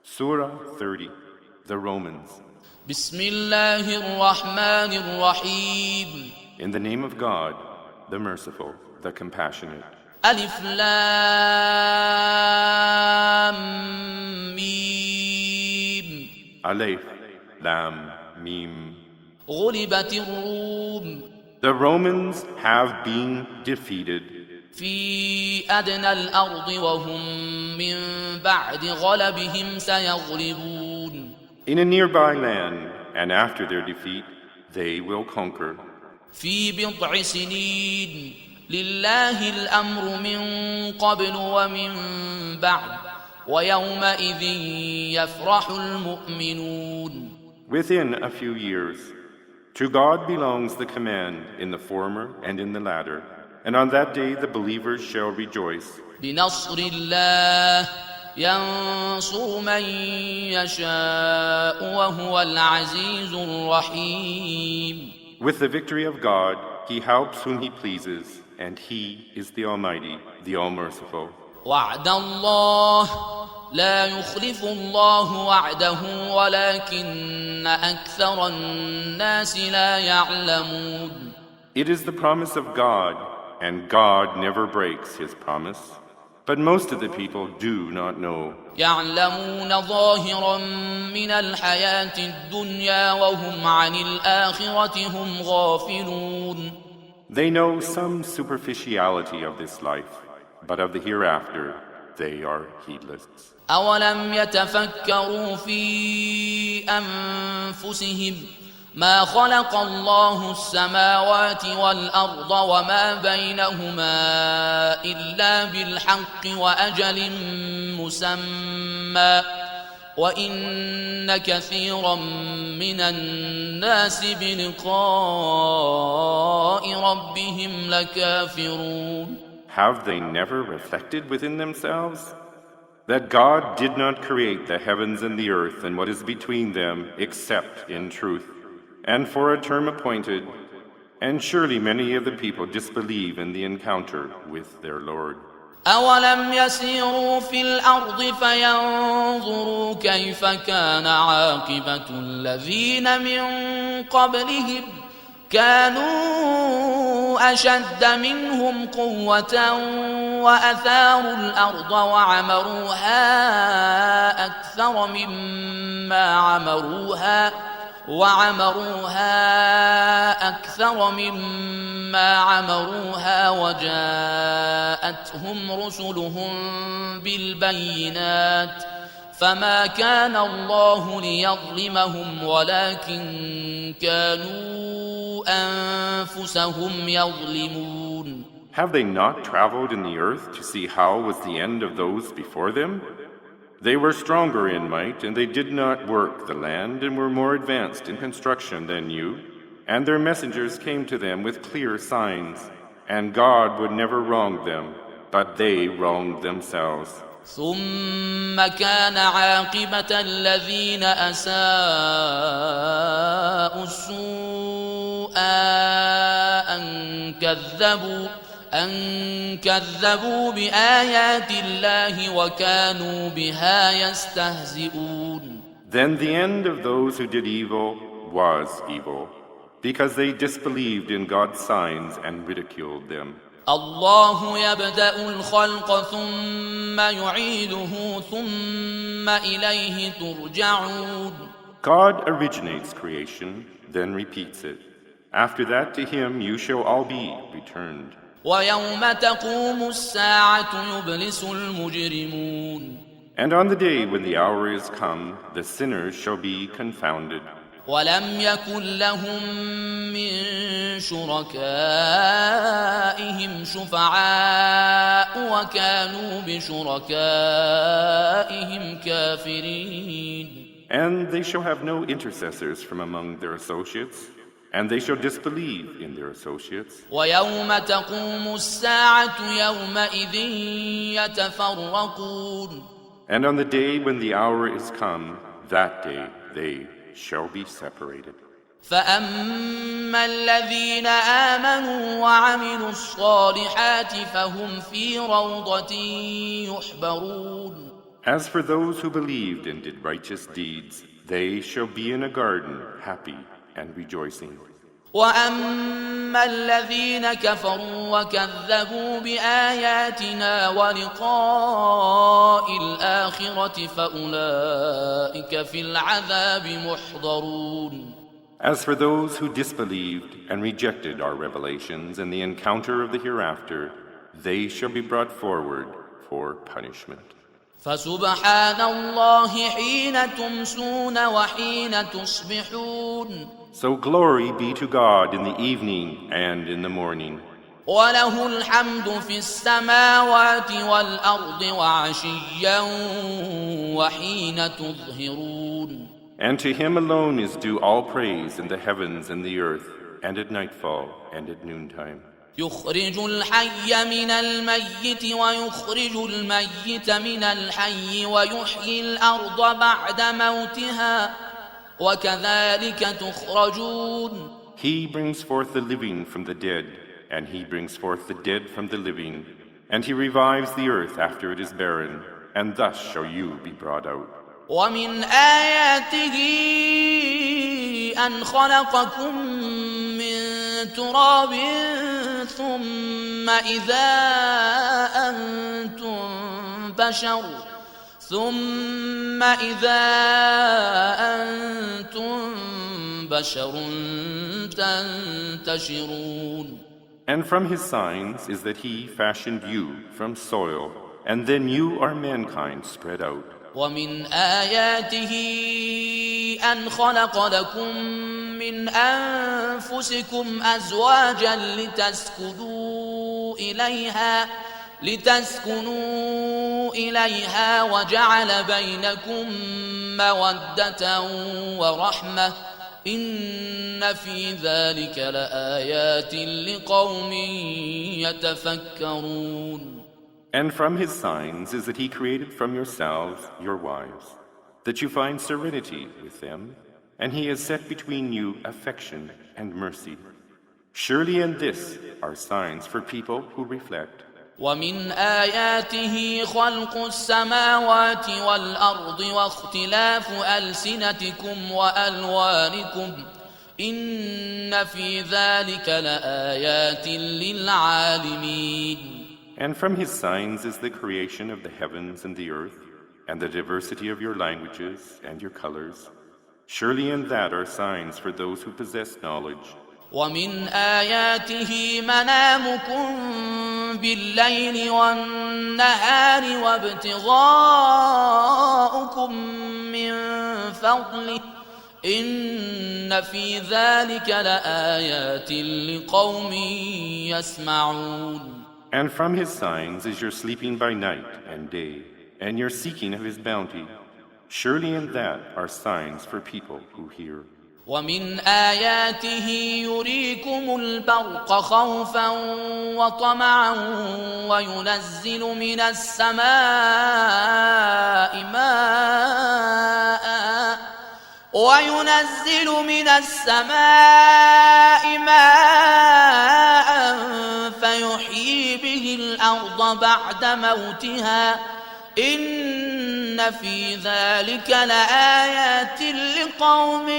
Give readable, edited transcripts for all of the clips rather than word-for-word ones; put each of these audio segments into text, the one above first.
Surah 30, the Romans. بسم الله الرحمن الرحيم. In the name of God, the merciful, the compassionate. ألف لام ميم. Aleph, Lam, Mim. غلبت الروم. The Romans have been defeated في أدنى الأرض وهم من بعد غلبهم سيغلبون. in a nearby land, and after their defeat, they will conquer. في بضع سنين لله الأمر من قبل ومن بعد ويومئذ يفرح المؤمنون. Within a few years, to God belongs the command in the former and in the latter, and on that day the believers shall rejoice. بنصر الله ينصر من يشاء وهو العزيز الرحيم. With the victory of God, He helps whom He pleases, and He is the Almighty, the All-Merciful. وعد الله لا يخلف الله وعده ولكن أكثر الناس لا يعلمون. It is the promise of God, and God never breaks His promise, but most of the people do not know. يعلمون ظاهرا من الحياة الدنيا وهم عن الآخرة هم غافلون. They know some superficiality of this life, but of the hereafter they are heedless. أولم يتفكروا في أنفسهم ما خلق الله السماوات والأرض وما بينهما إلا بالحق وأجل مسمى وإن كثيرا من الناس بلقاء ربهم لكافرون. Have they never reflected within themselves that God did not create the heavens and the earth and what is between them except in truth, and for a term appointed, and surely many of the people disbelieve in the encounter with their Lord. أولم يسيروا في الأرض فينظروا كيف كان عاقبة الذين من قبلهم كانوا أشد منهم قوة وأثاروا الأرض وعمروها أكثر مما عمروها وجاءتهم رسلهم بالبينات فما كان الله ليظلمهم ولكن كانوا أنفسهم يظلمون. Have they not traveled in the earth to see how was the end of those before them? They were stronger in might, and they did not work the land, and were more advanced in construction than you. And their messengers came to them with clear signs, and God would never wrong them, but they wronged themselves. ثم كان عاقبة الذين أساءوا السوء أن كذبوا بآيات الله وكانوا بها يستهزئون. Then the end of those who did evil was evil, because they disbelieved in God's signs and ridiculed them. الله يبدأ الخلق ثم يعيده ثم إليه ترجعون. God originates creation, then repeats it. After that, to Him you shall all be returned. ويوم تقوم الساعة يبلس المجرمون. And on the day when the hour is come, the sinners shall be confounded. ولم يكن لهم من شركائهم شفعاء وكانوا بشركائهم كافرين. And they shall have no intercessors from among their associates, and they shall disbelieve in their associates. ويوم تقوم الساعة يومئذ يتفرقون. And on the day when the hour is come, that day they shall be separated. فأما الذين آمنوا وعملوا الصالحات فهم في روضة يحبرون. As for those who believed and did righteous deeds, they shall be in a garden, happy and rejoicing. وأما الذين كفروا وكذبوا بآياتنا ولقاء الآخرة فأولئك في العذاب محضرون. As for those who disbelieved and rejected our revelations and the encounter of the hereafter, they shall be brought forward for punishment. فسبحان الله حين تمسون وحين تصبحون. So glory be to God in the evening and in the morning. وله الحمد في السماوات والأرض وعشيا وحين تظهرون. And to him alone is due all praise in the heavens and the earth, and at nightfall and at noontime. يخرج الحي من الميت ويخرج الميت من الحي ويحيي الأرض بعد موتها وكذلك تخرجون. He brings forth the living from the dead, and he brings forth the dead from the living, and he revives the earth after it is barren, and thus shall you be brought out. ومن آياته أن خلقكم من تراب ثم إذا أنتم بشر تنتشرون. And from his signs is that he fashioned you from soil, and then you are mankind spread out. ومن آياته أن خلق لكم من أنفسكم أزواجا لتسكنوا إليها وجعل بينكم مودة ورحمة إن في ذلك لآيات لقوم يتفكرون. And from his signs is that he created from yourselves your wives, that you find serenity with them, and he has set between you affection and mercy. Surely in this are signs for people who reflect. ومن آياته خلق السماوات والأرض واختلاف ألسنتكم وألوانكم إن في ذلك لآيات للعالمين. And from his signs is the creation of the heavens and the earth, and the diversity of your languages and your colors. Surely in that are signs for those who possess knowledge. ومن آياته منامكم بالليل والنهار وابتغاؤكم من فضله إن في ذلك لآيات لقوم يسمعون. And from his signs is your sleeping by night and day, and your seeking of his bounty. Surely in that are signs for people who hear. ومن آياته يريكم البرق خوفا وطمعا وينزل من السماء ماء فيحيي به الأرض بعد موتها إن في ذلك لآيات لقوم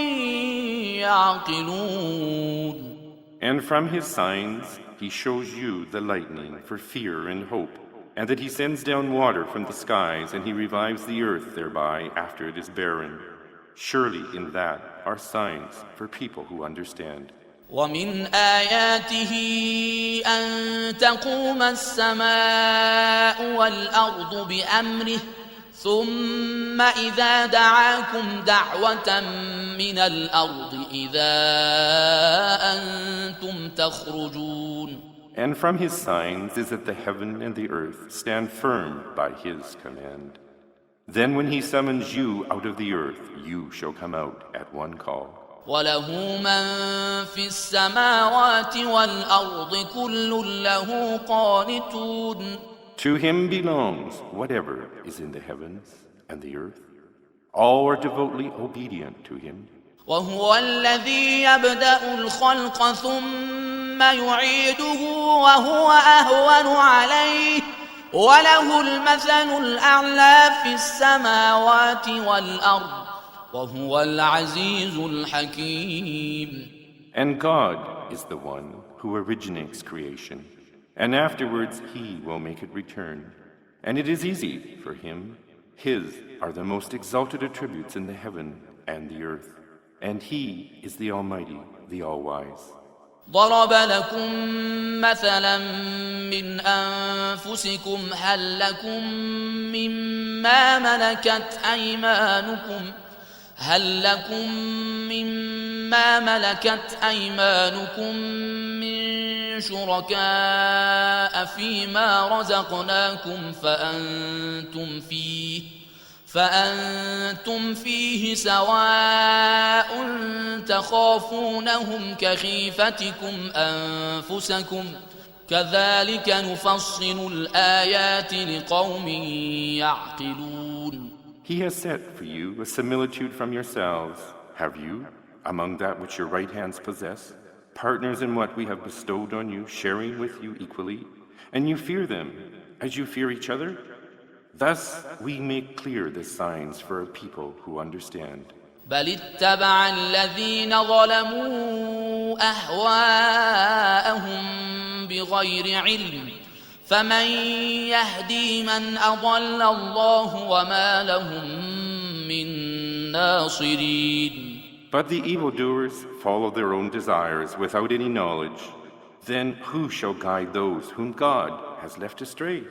يعقلون. And from his signs he shows you the lightning for fear and hope, and that he sends down water from the skies, and he revives the earth thereby after it is barren. Surely in that are signs for people who understand. ومن آياته أن تقوم السماء والأرض بأمره ثم إذا دعاكم دعوة من الأرض إذا أنتم تخرجون. And from his signs is that the heaven and the earth stand firm by his command. Then when he summons you out of the earth, you shall come out at one call. وله من في السماوات والأرض كل له قانتون. To him belongs whatever is in the heavens and the earth. All are devoutly obedient to him. وهو الذي يبدأ الخلق ثم يعيده وهو أهون عليه وله المثل الأعلى في السماوات والأرض وهو العزيز الحكيم. And God is the one who originates creation, and afterwards He will make it return. And it is easy for Him. His are the most exalted attributes in the heaven and the earth, and He is the Almighty, the All-Wise. ضرب لكم مثلا من أنفسكم هل لكم مما ملكت أيمانكم من شركاء فيما رزقناكم فأنتم فيه سواء تخافونهم كخيفتكم أنفسكم كذلك نفصل الآيات لقوم يعقلون. He has set for you a similitude from yourselves. Have you, among that which your right hands possess, partners in what we have bestowed on you, sharing with you equally, and you fear them as you fear each other? Thus we make clear the signs for a people who understand. بل اتبع الذين ظلموا أهواءهم بغير علم فمن يهدي من أضل الله وما لهم من ناصرين. But the evildoers follow their own desires without any knowledge. Then who shall guide those whom God has left astray?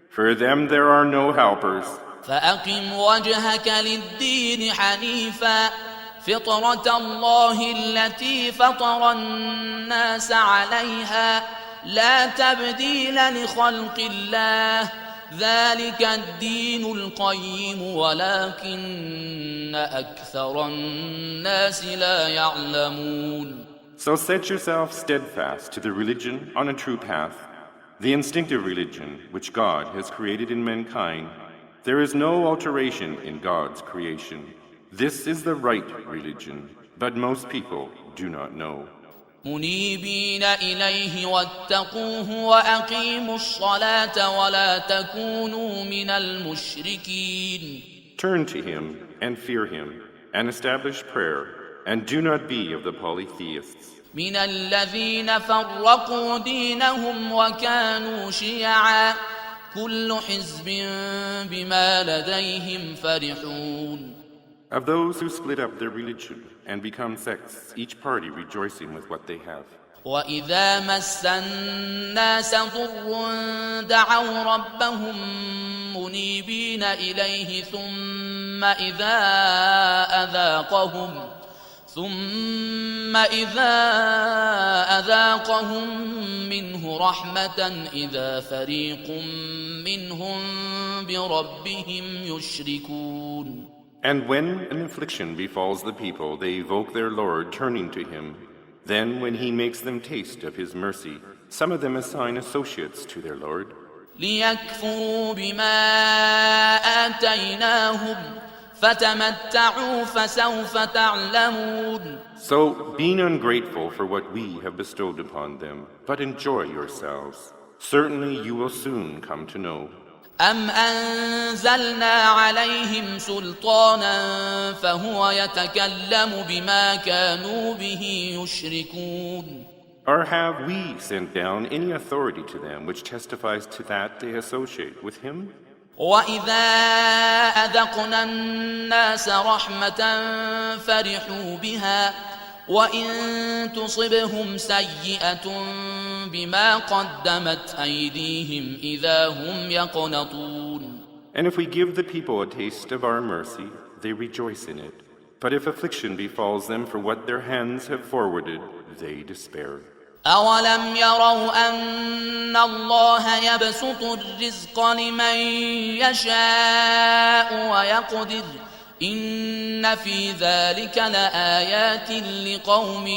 For them there are no helpers. فأقم وجهك للدين حنيفا فطرة الله التي فطر الناس عليها لا تبديل لخلق الله ذلك الدين القيم ولكن أكثر الناس لا يعلمون. So set yourself steadfast to the religion on a true path, the instinctive religion which God has created in mankind. There is no alteration in God's creation. This is the right religion, but most people do not know. منيبين إليه واتقوه وأقيموا الصلاة ولا تكونوا من المشركين. Turn to Him and fear Him, and establish prayer, and do not be of the polytheists. من الذين فرقوا دينهم وكانوا شيعا كل حزب بما لديهم فرحون. Of those who split up their religion and become sects, each party rejoicing with what they have. وإذا مس الناس ضر دعوا ربهم منيبين إليه ثم إذا أذاقهم منه رحمة إذا فريق منهم بربهم يشركون. And when an affliction befalls the people, they evoke their Lord, turning to Him. Then when He makes them taste of His mercy, some of them assign associates to their Lord. ليكفروا بما آتيناهم فتمتعوا فسوف تعلمون. So, being ungrateful for what we have bestowed upon them, but enjoy yourselves. Certainly you will soon come to know. أم أنزلنا عليهم سلطانا فهو يتكلم بما كانوا به يشركون. Or have we sent down any authority to them which testifies to that they associate with Him? وإذا أذقنا الناس رحمة فرحوا بها وإن تصبهم سيئة بما قدمت أيديهم إذا هم يقنطون. And if we give the people a taste of our mercy, they rejoice in it. But if affliction befalls them for what their hands have forwarded, they despair. أولم يروا أن الله يبسط الرزق لمن يشاء ويقدر إن في ذلك لآيات لقوم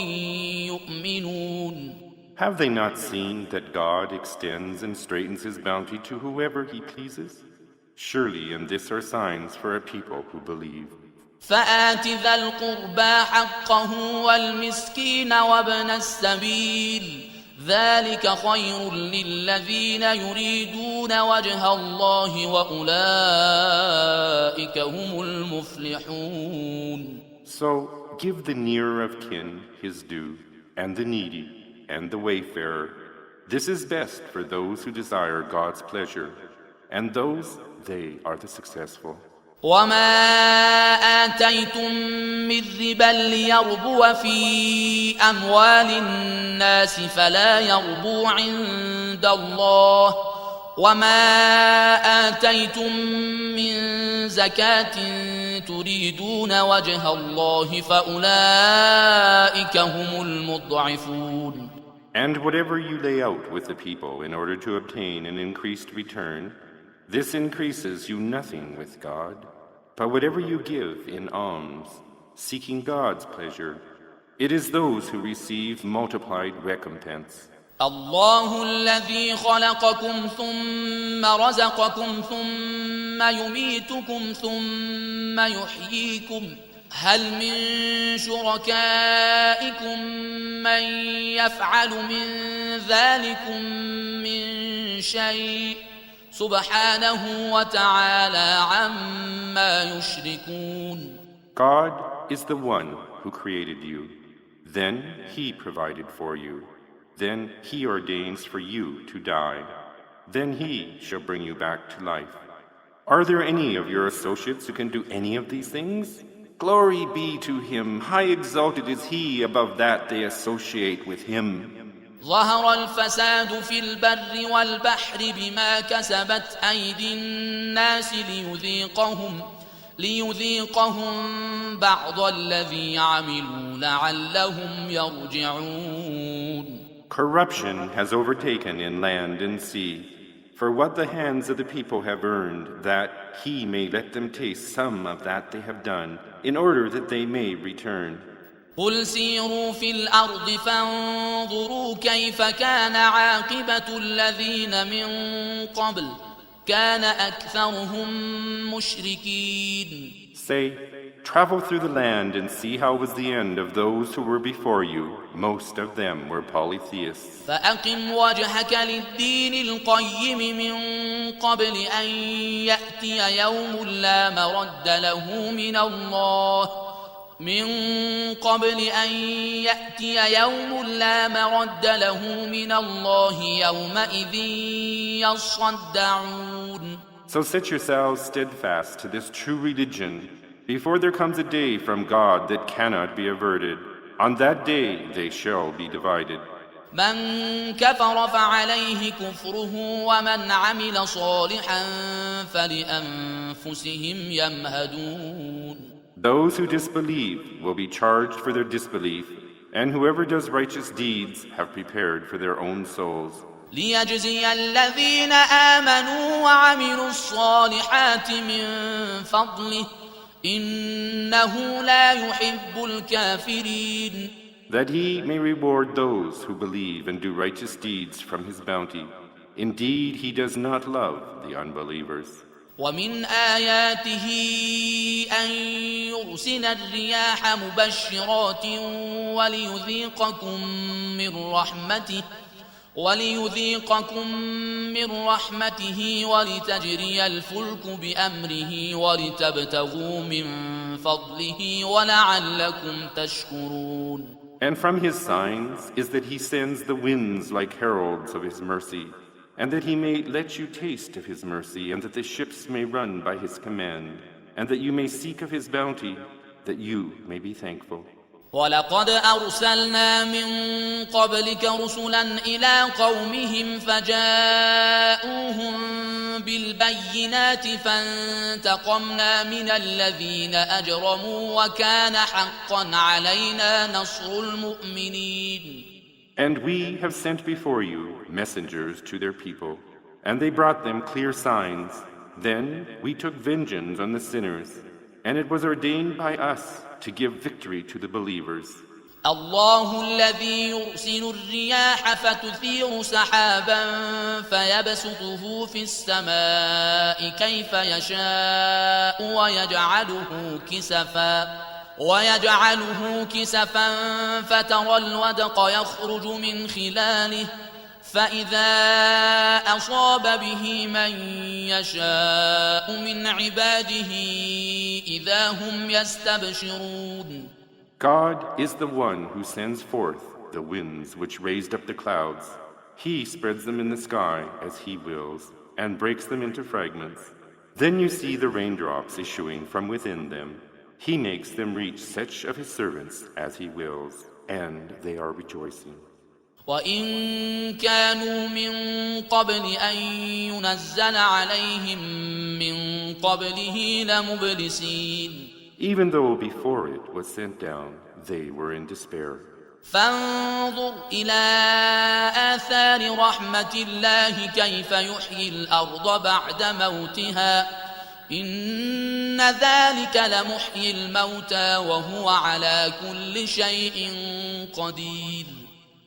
يؤمنون. Have they not seen that God extends and straightens His bounty to whoever He pleases? Surely in this are signs for a people who believe. فآت ذا القربى حقه والمسكين وابن السبيل ذلك خير للذين يريدون يريدون وجه الله وأولئك هم المفلحون. So give the nearer of kin his due, and the needy, and the wayfarer. This is best for those who desire God's pleasure, and those, they are the successful. وما آتيتم من ربا ليربو في أموال الناس فلا يربو عند الله وما آتيتم من زكاة تريدون وجه الله فأولئك هم المضعفون. And whatever you lay out with the people in order to obtain an increased return, this increases you nothing with God. But whatever you give in alms, seeking God's pleasure, it is those who receive multiplied recompense. الله الذي خلقكم ثم رزقكم ثم يميتكم ثم يحييكم هل من شركائكم من يفعل من ذلكم من شيء سبحانه وتعالى عما يشركون. God is the one who created you. Then he provided for you. Then he ordains for you to die. Then he shall bring you back to life. Are there any of your associates who can do any of these things? Glory be to him. High exalted is he above that they associate with him. ظهر الفساد في البر والبحر بما كسبت أيدي الناس ليذيقهم بعض الذي عملوا لعلهم يرجعون. Corruption has overtaken in land and sea, for what the hands of the people have earned, that he may let them taste some of that they have done, in order that they may return. قل سيروا في الأرض فانظروا كيف كان عاقبة الذين من قبل كان أكثرهم مشركين. Say, travel through the land and see how was the end of those who were before you. Most of them were polytheists. فأقم وجهك للدين القيم من قبل أن يأتي يوم لا مرد له من الله يومئذ يصدعون. So set yourselves steadfast to this true religion, before there comes a day from God that cannot be averted. On that day they shall be divided. من كفر فعليه كفره ومن عمل صالحا فلأنفسهم يمهدون. Those who disbelieve will be charged for their disbelief, and whoever does righteous deeds have prepared for their own souls. ليجزي الذين آمنوا وعملوا الصالحات من فضله إنه لا يحب الكافرين. That he may reward those who believe and do righteous deeds from his bounty. Indeed, he does not love the unbelievers. ومن آياته أن يرسل الرياح مبشرات وليذيقكم من رحمته ولتجري الفلك بأمره ولتبتغوا من فضله ولعلكم تشكرون. And from his signs is that he sends the winds like heralds of his mercy, and that he may let you taste of his mercy, and that the ships may run by his command, and that you may seek of his bounty, that you may be thankful. ولقد أرسلنا من قبلك رسلا إلى قومهم فجاءوهم بالبينات فانتقمنا من الذين أجرموا وكان حقا علينا نصر المؤمنين. And we have sent before you messengers to their people, and they brought them clear signs. Then we took vengeance on the sinners, and it was ordained by us to give victory to the believers. الله الذي يرسل الرياح فتثير سحابا فيبسطه في السماء كيف يشاء ويجعله كسفا فترى الودق يخرج من خلاله فإذا أصاب به من يشاء من عباده إذا هم يستبشرون. God is the one who sends forth the winds which raised up the clouds. He spreads them in the sky as he wills, and breaks them into fragments. Then you see the raindrops issuing from within them. He makes them reach such of his servants as he wills, and they are rejoicing. وَإِن كَانُوا مِن قَبْلِ أَن يُنَزَّلَ عَلَيْهِم مِّن قَبْلِهِ لَمُبْلِسِينَ. Even though before it was sent down, they were in despair. فانظر إلى آثار رحمة الله كيف يحيي الأرض بعد موتها إن ذلك لمحيي الموتى وهو على كل شيء قدير.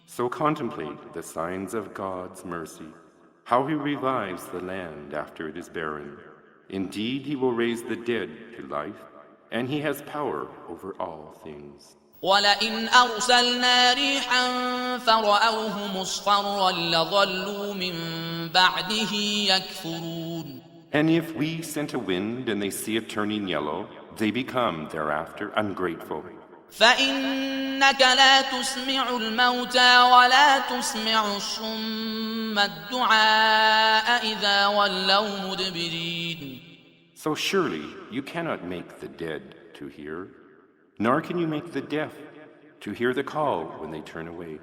So contemplate the signs of God's mercy, how he revives the land after it is barren. Indeed, he will raise the dead to life, and he has power over all things. ولئن أرسلنا ريحا فرأوه مصفرا لظلوا من بعده يكفرون. And if we sent a wind and they see it turning yellow, they become thereafter ungrateful. فإنك لا تسمع الموتى ولا تسمع الصم الدعاء إذا ولوا مدبرين. So surely you cannot make the dead to hear, nor can you make the deaf to hear the call when they turn away.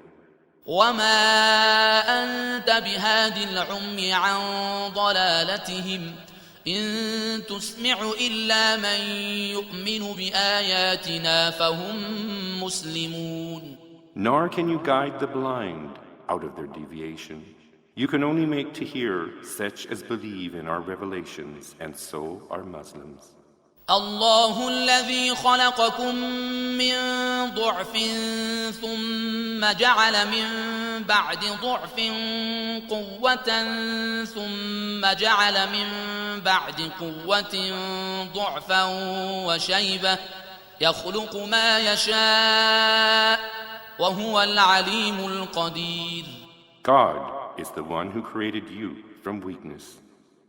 وما أنت بهاد العمي عن ضلالتهم إن تسمع إلا من يؤمن بآياتنا فهم مسلمون. Nor can you guide the blind out of their deviation. You can only make to hear such as believe in our revelations, and so are Muslims. الله الذي خلقكم من ضعف ثم جعل من بعد ضعف قوة ثم جعل من بعد قوة ضعفا وشيبة يخلق ما يشاء وهو العليم القدير. God is the one who created you from weakness.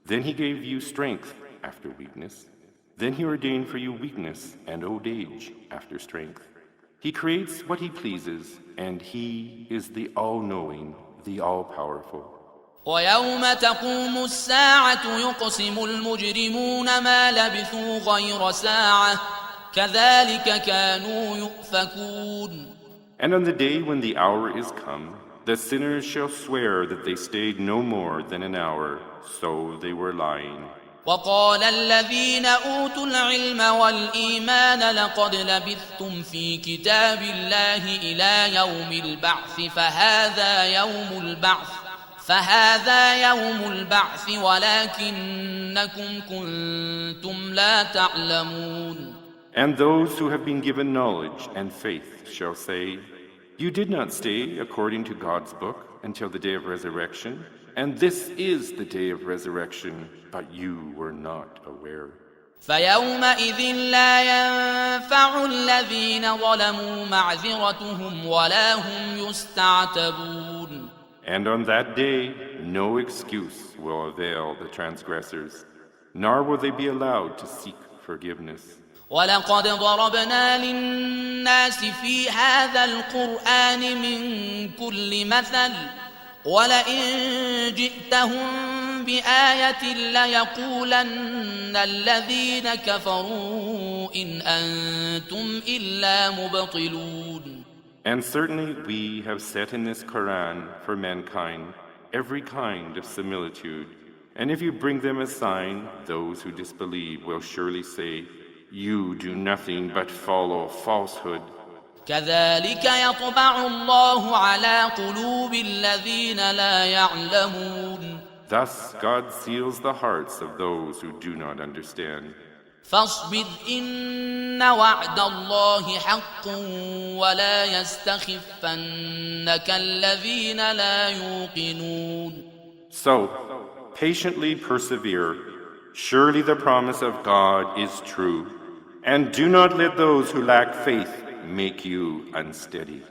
Then he gave you strength after weakness. Then he ordained for you weakness and old age after strength. He creates what he pleases, and he is the all-knowing, the all-powerful. ويوم تقوم الساعة يقسم المجرمون ما لبثوا غير ساعة كذلك كانوا يؤفكون. And on the day when the hour is come, the sinners shall swear that they stayed no more than an hour, so they were lying. وقال الذين أوتوا العلم والإيمان لقد لبثتم في كتاب الله إلى يوم البعث فهذا يوم البعث ولكنكم كنتم لا تعلمون. And those who have been given knowledge and faith shall say, you did not stay according to God's book until the day of resurrection, and this is the day of resurrection, but you were not aware. فيومئذ لا ينفع الذين ظلموا معذرتهم ولا هم يستعتبون. And on that day, no excuse will avail the transgressors, nor will they be allowed to seek forgiveness. ولقد ضربنا للناس في هذا القرآن من كل مثل ولئن جئتهم بآية ليقولن الذين كفروا إن أنتم إلا مبطلون. And certainly we have set in this Quran for mankind every kind of similitude, and if you bring them a sign, those who disbelieve will surely say, you do nothing but follow falsehood. كذلك يطبع الله على قلوب الذين لا يعلمون. Thus God seals the hearts of those who do not understand. فاصبر إن وعد الله حق ولا يستخفنك الذين لا يوقنون. So, patiently persevere. Surely the promise of God is true. And do not let those who lack faith make you unsteady.